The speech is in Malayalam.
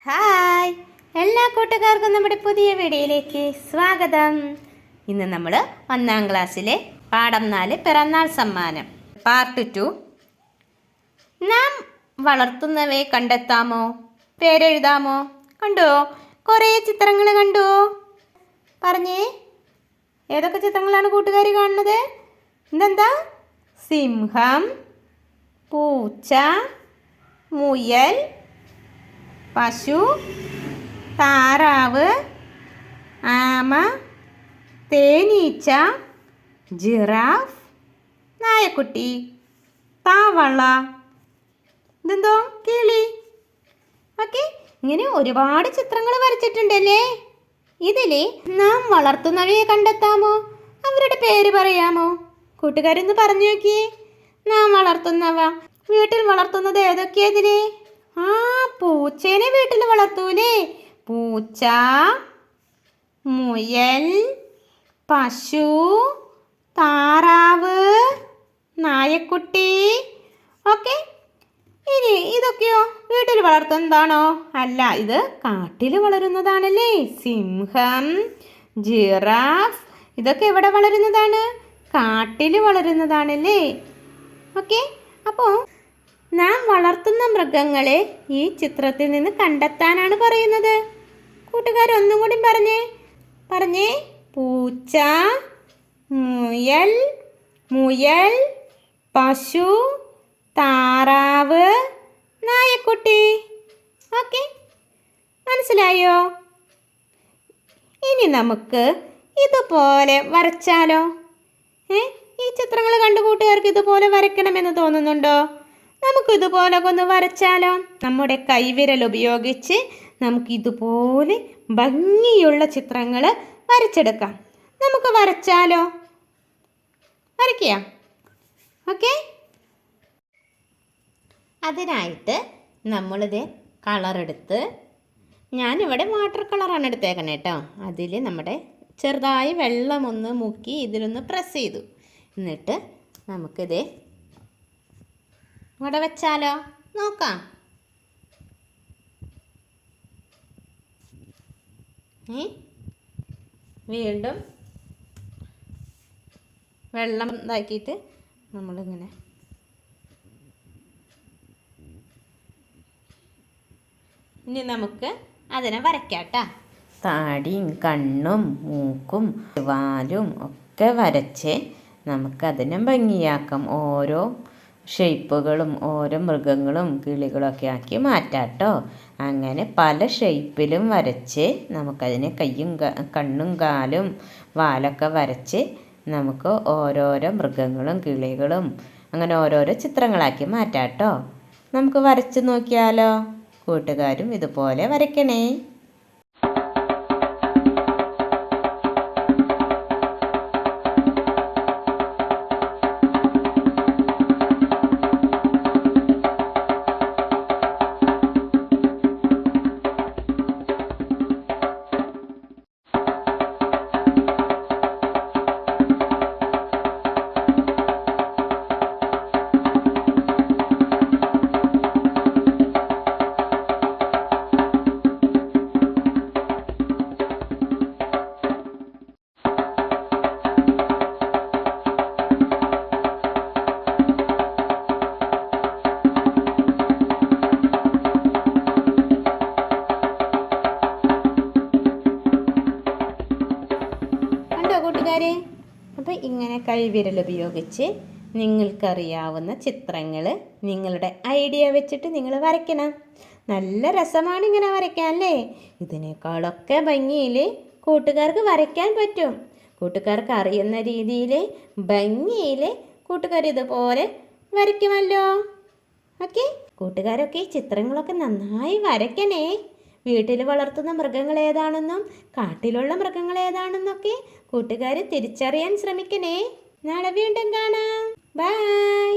ഹായ്, എല്ലാ കൂട്ടുകാർക്കും നമ്മുടെ പുതിയ വീഡിയോയിലേക്ക് സ്വാഗതം. ഇന്ന് നമ്മൾ 1-ാം ക്ലാസ്സിലെ പാഠം 4 പിറന്നാൾ സമ്മാനം പാർട്ട് 2. നാം വളർത്തുന്നവയെ കണ്ടെത്താമോ, പേരെഴുതാമോ? കണ്ടുവോ? കുറേ ചിത്രങ്ങൾ കണ്ടുവോ? പറഞ്ഞേ, ഏതൊക്കെ ചിത്രങ്ങളാണ് കൂട്ടുകാർ കാണുന്നത്? ഇതെന്താ? സിംഹം, പൂച്ച, മുയൽ, പശു, താറാവ്, ആമ, തേനീച്ച, ജിറാഫ്, നായക്കുട്ടി, താവള, ഇതെന്തോ കിളി. ഓക്കെ, ഇങ്ങനെ ഒരുപാട് ചിത്രങ്ങൾ വരച്ചിട്ടുണ്ടല്ലേ. ഇതിൽ നാം വളർത്തുന്നവയെ കണ്ടെത്താമോ, അവരുടെ പേര് പറയാമോ? കൂട്ടുകാരൊന്ന് പറഞ്ഞു നോക്കിയേ. നാം വളർത്തുന്നവ, വീട്ടിൽ വളർത്തുന്നത് ഏതൊക്കെയാ ഇതില്? പൂച്ചേനെ വീട്ടിൽ വളർത്തൂലേ. പൂച്ച, മുയൽ, പശു, താറാവ്, നായക്കുട്ടി. ഓക്കെ, ഇനി ഇതൊക്കെയോ വീട്ടിൽ വളർത്തുന്നതാണോ? അല്ല, ഇത് കാട്ടിൽ വളരുന്നതാണല്ലേ. സിംഹം, ജിറാഫ്, ഇതൊക്കെ എവിടെ വളരുന്നതാണ്? കാട്ടിൽ വളരുന്നതാണല്ലേ. ഓക്കെ, അപ്പോൾ നാം വളർത്തുന്ന മൃഗങ്ങളെ ഈ ചിത്രത്തിൽ നിന്ന് കണ്ടെത്താനാണ് പറയുന്നത്. കൂട്ടുകാരൊന്നും കൂടി പറഞ്ഞേ. പൂച്ച, മുയൽ, പശു, താറാവ്, നായക്കുട്ടി. ഓക്കെ, മനസ്സിലായോ? ഇനി നമുക്ക് ഇതുപോലെ വരച്ചാലോ? ഈ ചിത്രങ്ങൾ കണ്ടു കൂട്ടുകാർക്ക് ഇതുപോലെ വരയ്ക്കണമെന്ന് തോന്നുന്നുണ്ടോ? നമുക്കിതുപോലൊക്കെ ഒന്ന് വരച്ചാലോ? നമ്മുടെ കൈവിരൽ ഉപയോഗിച്ച് നമുക്കിതുപോലെ ഭംഗിയുള്ള ചിത്രങ്ങൾ വരച്ചെടുക്കാം. നമുക്ക് വരച്ചാലോ? വരയ്ക്കാം. ഓക്കെ, അതിനായിട്ട് നമ്മളിത് കളറെടുത്ത്, ഞാനിവിടെ വാട്ടർ കളറാണ് എടുത്തേക്കണേ കേട്ടോ. അതിൽ നമ്മുടെ ചെറുതായി വെള്ളമൊന്ന് മുക്കി ഇതിലൊന്ന് പ്രസ് ചെയ്തു. എന്നിട്ട് നമുക്കിത് ഇവിടെ വെച്ചാലോ? നോക്കാം. വീണ്ടും വെള്ളം ഇതാക്കിയിട്ട് നമ്മളിങ്ങനെ ഇനി നമുക്ക് അതിനെ വരയ്ക്കാട്ടാ. താടിയും കണ്ണും മൂക്കും വാലും ഒക്കെ വരച്ച് നമുക്കതിനെ ഭംഗിയാക്കാം. ഓരോ ഷേപ്പുകളും ഓരോ മൃഗങ്ങളും കിളികളൊക്കെ ആക്കി മാറ്റാട്ടോ. അങ്ങനെ പല ഷേപ്പിലും വരച്ച് നമുക്കതിനെ കയ്യും കണ്ണും കാലും വാലൊക്കെ വരച്ച് നമുക്ക് ഓരോരോ മൃഗങ്ങളും കിളികളും അങ്ങനെ ഓരോരോ ചിത്രങ്ങളാക്കി മാറ്റാട്ടോ. നമുക്ക് വരച്ച് നോക്കിയാലോ? കൂട്ടുകാരും ഇതുപോലെ വരയ്ക്കണേ. കൂട്ടുകാരെ, അപ്പോൾ ഇങ്ങനെ കൈവിരൽ ഉപയോഗിച്ച് നിങ്ങൾക്കറിയാവുന്ന ചിത്രങ്ങൾ നിങ്ങളുടെ ഐഡിയ വെച്ചിട്ട് നിങ്ങൾ വരയ്ക്കണം. നല്ല രസമാണ് ഇങ്ങനെ വരയ്ക്കാൻ അല്ലേ? ഇതിനേക്കാളൊക്കെ ഭംഗിയിൽ കൂട്ടുകാർക്ക് വരയ്ക്കാൻ പറ്റും. കൂട്ടുകാർക്ക് അറിയുന്ന രീതിയിൽ ഭംഗിയിൽ കൂട്ടുകാർ ഇതുപോലെ വരയ്ക്കുമല്ലോ. ഓക്കെ, കൂട്ടുകാരൊക്കെ ചിത്രങ്ങളൊക്കെ നന്നായി വരയ്ക്കണേ. വീട്ടിൽ വളർത്തുന്ന മൃഗങ്ങൾ ഏതാണെന്നും കാട്ടിലുള്ള മൃഗങ്ങൾ ഏതാണെന്നൊക്കെ കൂട്ടുകാർ തിരിച്ചറിയാൻ ശ്രമിക്കണേ. നാളെ വീണ്ടും കാണാം. ബൈ.